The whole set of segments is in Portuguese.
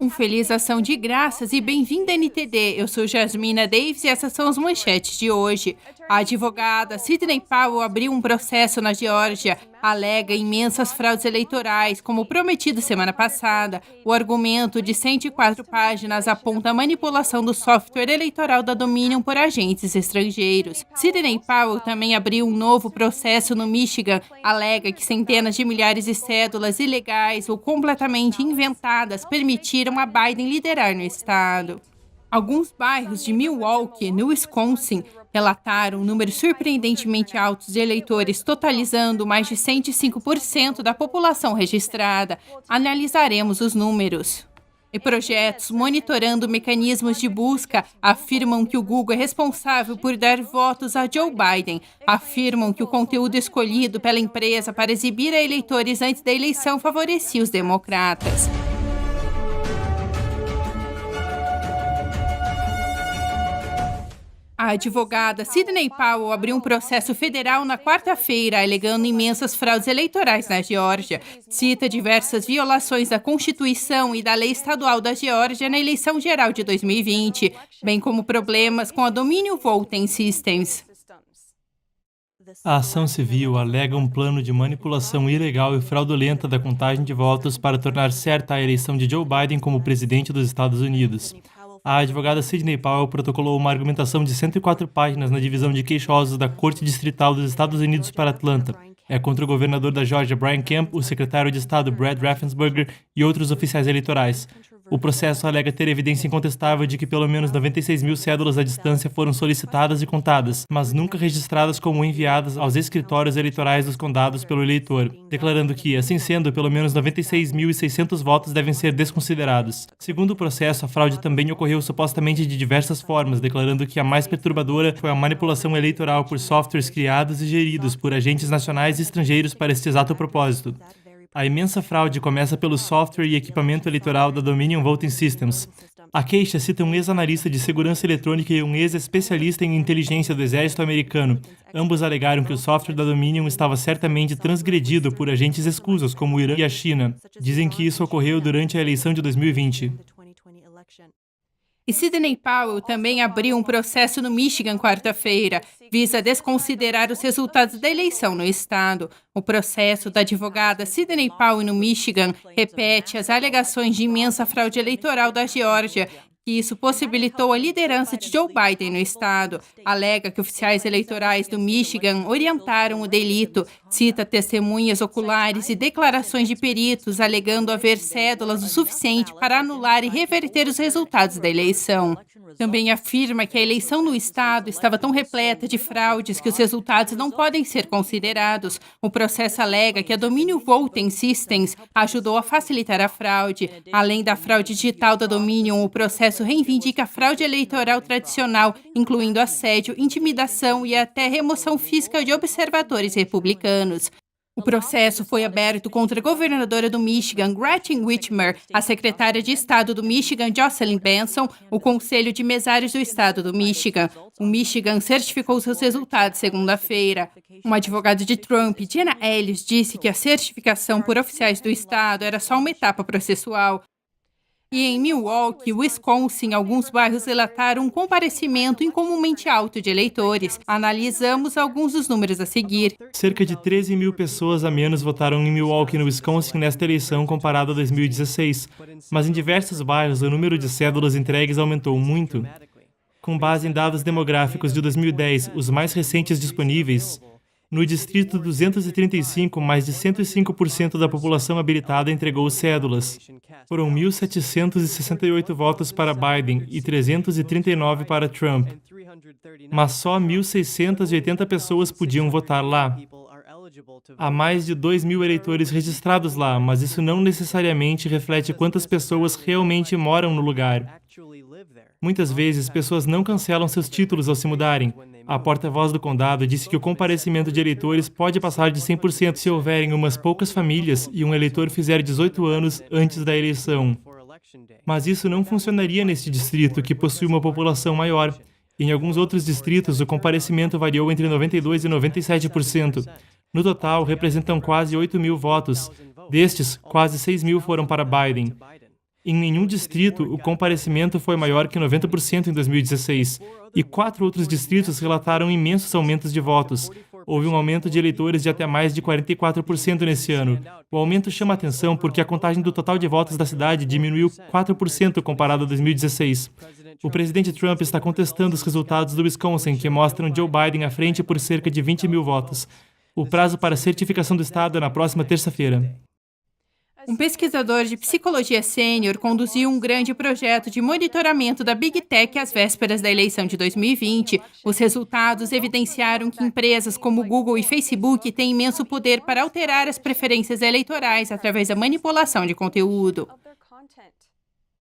Um feliz ação de graças e bem-vinda NTD. Eu sou Jasmina Davis e essas são as manchetes de hoje. A advogada Sidney Powell abriu um processo na Geórgia, alega imensas fraudes eleitorais, como prometido semana passada. O argumento de 104 páginas aponta a manipulação do software eleitoral da Dominion por agentes estrangeiros. Sidney Powell também abriu um novo processo no Michigan, alega que centenas de milhares de cédulas ilegais ou completamente inventadas permitiram a Biden liderar no estado. Alguns bairros de Milwaukee, no Wisconsin, relataram números surpreendentemente altos de eleitores, totalizando mais de 105% da população registrada. Analisaremos os números. E projetos monitorando mecanismos de busca afirmam que o Google é responsável por dar votos a Joe Biden. Afirmam que o conteúdo escolhido pela empresa para exibir a eleitores antes da eleição favorecia os democratas. A advogada Sidney Powell abriu um processo federal na quarta-feira, alegando imensas fraudes eleitorais na Geórgia. Cita diversas violações da Constituição e da lei estadual da Geórgia na eleição geral de 2020, bem como problemas com a Dominion Voting Systems. A ação civil alega um plano de manipulação ilegal e fraudulenta da contagem de votos para tornar certa a eleição de Joe Biden como presidente dos Estados Unidos. A advogada Sidney Powell protocolou uma argumentação de 104 páginas na divisão de queixosos da Corte Distrital dos Estados Unidos para Atlanta. É contra o governador da Geórgia, Brian Kemp, o secretário de Estado, Brad Raffensperger, e outros oficiais eleitorais. O processo alega ter evidência incontestável de que pelo menos 96 mil cédulas à distância foram solicitadas e contadas, mas nunca registradas como enviadas aos escritórios eleitorais dos condados pelo eleitor, declarando que, assim sendo, pelo menos 96.600 votos devem ser desconsiderados. Segundo o processo, a fraude também ocorreu supostamente de diversas formas, declarando que a mais perturbadora foi a manipulação eleitoral por softwares criados e geridos por agentes nacionais e estrangeiros para este exato propósito. A imensa fraude começa pelo software e equipamento eleitoral da Dominion Voting Systems. A queixa cita um ex-analista de segurança eletrônica e um ex-especialista em inteligência do exército americano. Ambos alegaram que o software da Dominion estava certamente transgredido por agentes escusos, como o Irã e a China. Dizem que isso ocorreu durante a eleição de 2020. E Sidney Powell também abriu um processo no Michigan quarta-feira, visa desconsiderar os resultados da eleição no estado. O processo da advogada Sidney Powell no Michigan repete as alegações de imensa fraude eleitoral da Geórgia, que isso possibilitou a liderança de Joe Biden no estado. Alega que oficiais eleitorais do Michigan orientaram o delito, cita testemunhas oculares e declarações de peritos, alegando haver cédulas o suficiente para anular e reverter os resultados da eleição. Também afirma que a eleição no estado estava tão repleta de fraudes que os resultados não podem ser considerados. O processo alega que a Dominion Voting Systems ajudou a facilitar a fraude. Além da fraude digital da Dominion, o processo reivindica a fraude eleitoral tradicional, incluindo assédio, intimidação e até remoção física de observadores republicanos. O processo foi aberto contra a governadora do Michigan, Gretchen Whitmer, a secretária de Estado do Michigan, Jocelyn Benson, o Conselho de Mesários do Estado do Michigan. O Michigan certificou seus resultados segunda-feira. Um advogado de Trump, Jenna Ellis, disse que a certificação por oficiais do Estado era só uma etapa processual. E em Milwaukee, Wisconsin, alguns bairros relataram um comparecimento incomumente alto de eleitores. Analisamos alguns dos números a seguir. Cerca de 13 mil pessoas a menos votaram em Milwaukee, no Wisconsin, nesta eleição comparado a 2016. Mas em diversos bairros, o número de cédulas entregues aumentou muito. Com base em dados demográficos de 2010, os mais recentes disponíveis, no Distrito 235, mais de 105% da população habilitada entregou cédulas. Foram 1.768 votos para Biden e 339 para Trump. Mas só 1.680 pessoas podiam votar lá. Há mais de 2 mil eleitores registrados lá, mas isso não necessariamente reflete quantas pessoas realmente moram no lugar. Muitas vezes, pessoas não cancelam seus títulos ao se mudarem. A porta-voz do condado disse que o comparecimento de eleitores pode passar de 100% se houverem umas poucas famílias e um eleitor fizer 18 anos antes da eleição. Mas isso não funcionaria neste distrito, que possui uma população maior. Em alguns outros distritos, o comparecimento variou entre 92% e 97%. No total, representam quase 8 mil votos. Destes, quase 6 mil foram para Biden. Em nenhum distrito, o comparecimento foi maior que 90% em 2016, e 4 outros distritos relataram imensos aumentos de votos. Houve um aumento de eleitores de até mais de 44% nesse ano. O aumento chama atenção porque a contagem do total de votos da cidade diminuiu 4% comparado a 2016. O presidente Trump está contestando os resultados do Wisconsin, que mostram Joe Biden à frente por cerca de 20 mil votos. O prazo para certificação do estado é na próxima terça-feira. Um pesquisador de psicologia sênior conduziu um grande projeto de monitoramento da Big Tech às vésperas da eleição de 2020. Os resultados evidenciaram que empresas como Google e Facebook têm imenso poder para alterar as preferências eleitorais através da manipulação de conteúdo.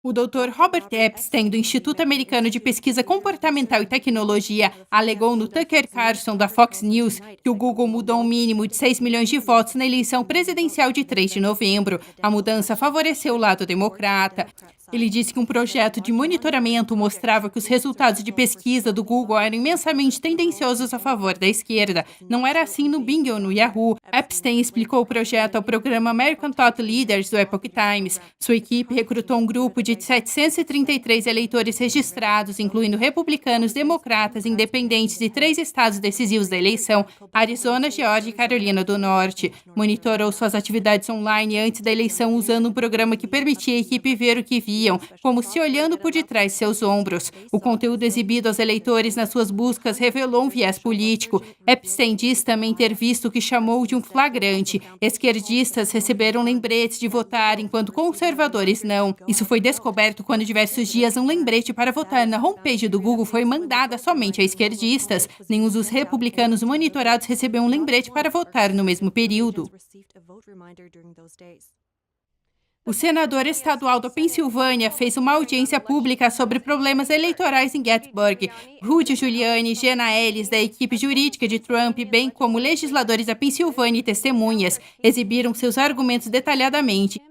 O Dr. Robert Epstein, do Instituto Americano de Pesquisa Comportamental e Tecnologia, alegou no Tucker Carlson, da Fox News, que o Google mudou um mínimo de 6 milhões de votos na eleição presidencial de 3 de novembro. A mudança favoreceu o lado democrata. Ele disse que um projeto de monitoramento mostrava que os resultados de pesquisa do Google eram imensamente tendenciosos a favor da esquerda. Não era assim no Bing ou no Yahoo. Epstein explicou o projeto ao programa American Thought Leaders do Epoch Times. Sua equipe recrutou um grupo de 733 eleitores registrados, incluindo republicanos, democratas, independentes de 3 estados decisivos da eleição: Arizona, Geórgia e Carolina do Norte. Monitorou suas atividades online antes da eleição usando um programa que permitia a equipe ver o que via, como se olhando por detrás de seus ombros. O conteúdo exibido aos eleitores nas suas buscas revelou um viés político. Epstein diz também ter visto o que chamou de um flagrante. Esquerdistas receberam lembretes de votar, enquanto conservadores não. Isso foi descoberto quando, diversos dias, um lembrete para votar na homepage do Google foi mandada somente a esquerdistas. Nenhum dos republicanos monitorados recebeu um lembrete para votar no mesmo período. O senador estadual da Pensilvânia fez uma audiência pública sobre problemas eleitorais em Gettysburg. Rudy Giuliani e Jenna Ellis, da equipe jurídica de Trump, bem como legisladores da Pensilvânia e testemunhas, exibiram seus argumentos detalhadamente.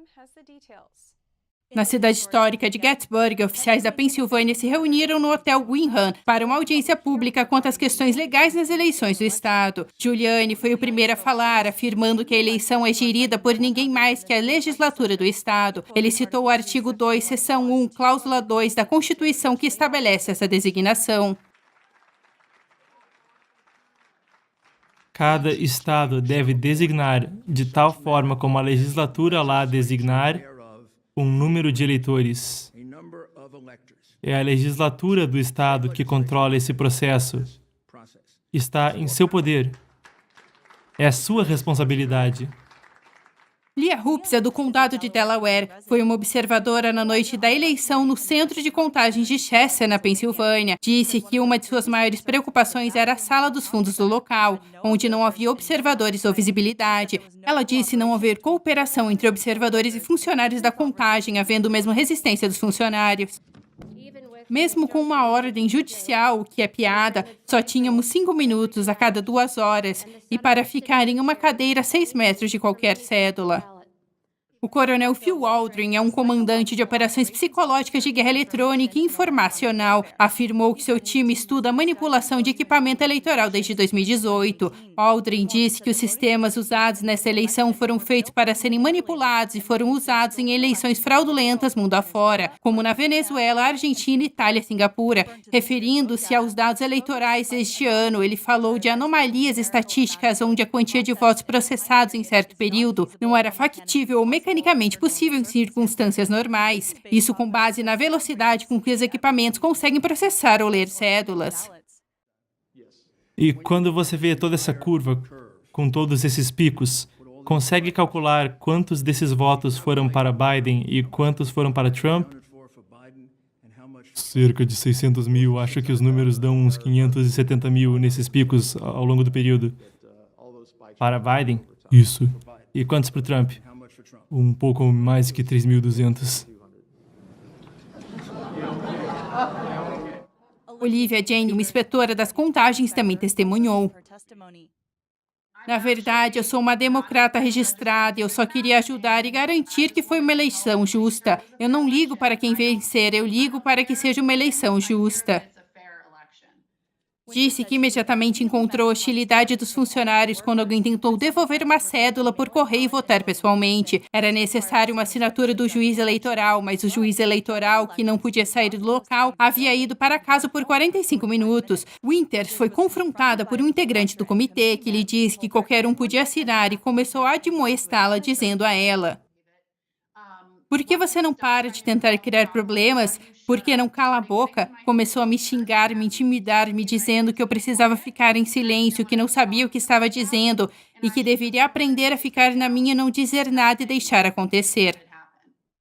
Na cidade histórica de Gettysburg, oficiais da Pensilvânia se reuniram no Hotel Wyndham para uma audiência pública quanto às questões legais nas eleições do estado. Giuliani foi o primeiro a falar, afirmando que a eleição é gerida por ninguém mais que a legislatura do estado. Ele citou o artigo 2, seção 1, cláusula 2 da Constituição, que estabelece essa designação. Cada estado deve designar, de tal forma como a legislatura lá designar, um número de eleitores. É a legislatura do estado que controla esse processo. Está em seu poder. É sua responsabilidade. Leah Hoops é do condado de Delaware. Foi uma observadora na noite da eleição no centro de contagens de Chester, na Pensilvânia. Disse que uma de suas maiores preocupações era a sala dos fundos do local, onde não havia observadores ou visibilidade. Ela disse não haver cooperação entre observadores e funcionários da contagem, havendo mesmo resistência dos funcionários. Mesmo com uma ordem judicial, o que é piada, só tínhamos 5 minutos a cada 2 horas e para ficar em uma cadeira a 6 metros de qualquer cédula. O coronel Phil Waldron é um comandante de operações psicológicas de guerra eletrônica e informacional. Afirmou que seu time estuda a manipulação de equipamento eleitoral desde 2018. Waldron disse que os sistemas usados nessa eleição foram feitos para serem manipulados e foram usados em eleições fraudulentas mundo afora, como na Venezuela, Argentina, Itália e Singapura. Referindo-se aos dados eleitorais deste ano, ele falou de anomalias estatísticas onde a quantia de votos processados em certo período não era factível ou mecanicamente possível em circunstâncias normais. Isso com base na velocidade com que os equipamentos conseguem processar ou ler cédulas. E quando você vê toda essa curva, com todos esses picos, consegue calcular quantos desses votos foram para Biden e quantos foram para Trump? Cerca de 600 mil. Acho que os números dão uns 570 mil nesses picos ao longo do período. Para Biden? Isso. E quantos para Trump? Um pouco mais que 3.200. Olivia Jane, uma inspetora das contagens, também testemunhou. Na verdade, eu sou uma democrata registrada e eu só queria ajudar e garantir que foi uma eleição justa. Eu não ligo para quem vencer, eu ligo para que seja uma eleição justa. Disse que imediatamente encontrou hostilidade dos funcionários quando alguém tentou devolver uma cédula por correio e votar pessoalmente. Era necessária uma assinatura do juiz eleitoral, mas o juiz eleitoral, que não podia sair do local, havia ido para casa por 45 minutos. Winters foi confrontada por um integrante do comitê que lhe disse que qualquer um podia assinar e começou a admoestá-la, dizendo a ela: por que você não para de tentar criar problemas? Por que não cala a boca? Começou a me xingar, me intimidar, me dizendo que eu precisava ficar em silêncio, que não sabia o que estava dizendo e que deveria aprender a ficar na minha e não dizer nada e deixar acontecer.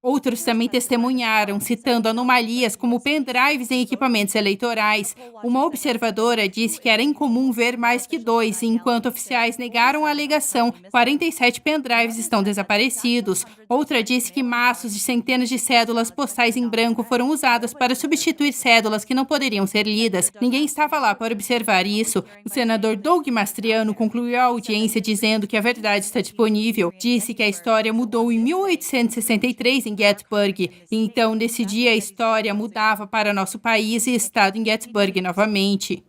Outros também testemunharam, citando anomalias como pendrives em equipamentos eleitorais. Uma observadora disse que era incomum ver mais que 2, e enquanto oficiais negaram a alegação, 47 pendrives estão desaparecidos. Outra disse que maços de centenas de cédulas postais em branco foram usadas para substituir cédulas que não poderiam ser lidas. Ninguém estava lá para observar isso. O senador Doug Mastriano concluiu a audiência dizendo que a verdade está disponível. Disse que a história mudou em 1863 em Gettysburg. Então, nesse dia, a história mudava para nosso país e estado em Gettysburg novamente.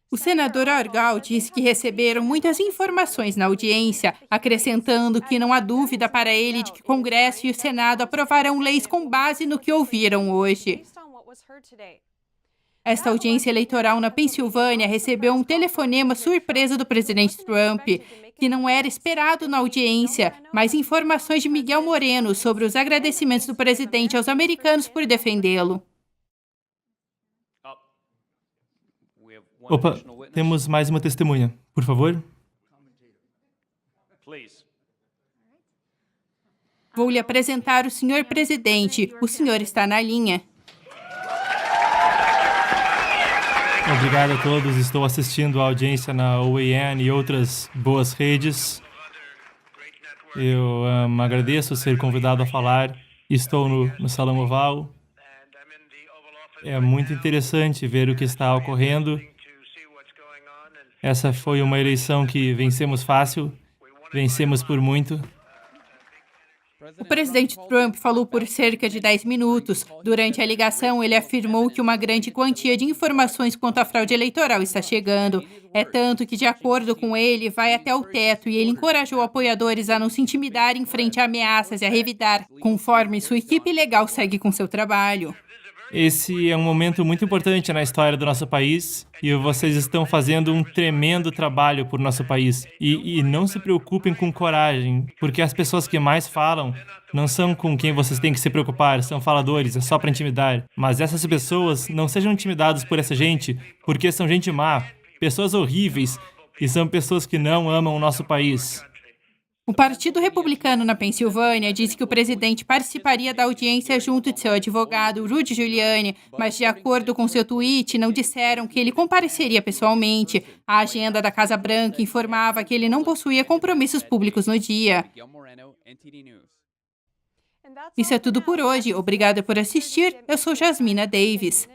O senador Argall disse que receberam muitas informações na audiência, acrescentando que não há dúvida para ele de que o Congresso e o Senado aprovarão leis com base no que ouviram hoje. Esta audiência eleitoral na Pensilvânia recebeu um telefonema surpresa do presidente Trump, que não era esperado na audiência, mas informações de Miguel Moreno sobre os agradecimentos do presidente aos americanos por defendê-lo. Opa, temos mais uma testemunha, por favor. Vou lhe apresentar o senhor presidente. O senhor está na linha. Obrigado a todos. Estou assistindo a audiência na OAN e outras boas redes. Eu agradeço ser convidado a falar. Estou no Salão Oval. É muito interessante ver o que está ocorrendo. Essa foi uma eleição que vencemos fácil, vencemos por muito. O presidente Trump falou por cerca de 10 minutos. Durante a ligação, ele afirmou que uma grande quantia de informações quanto à fraude eleitoral está chegando. É tanto que, de acordo com ele, vai até o teto e ele encorajou apoiadores a não se intimidar em frente a ameaças e a revidar, conforme sua equipe legal segue com seu trabalho. Esse é um momento muito importante na história do nosso país e vocês estão fazendo um tremendo trabalho por nosso país. E não se preocupem com coragem, porque as pessoas que mais falam não são com quem vocês têm que se preocupar, são faladores, é só para intimidar. Mas essas pessoas não sejam intimidadas por essa gente, porque são gente má, pessoas horríveis e são pessoas que não amam o nosso país. O Partido Republicano na Pensilvânia disse que o presidente participaria da audiência junto de seu advogado, Rudy Giuliani, mas, de acordo com seu tweet, não disseram que ele compareceria pessoalmente. A agenda da Casa Branca informava que ele não possuía compromissos públicos no dia. Isso é tudo por hoje. Obrigada por assistir. Eu sou Jasmina Davis.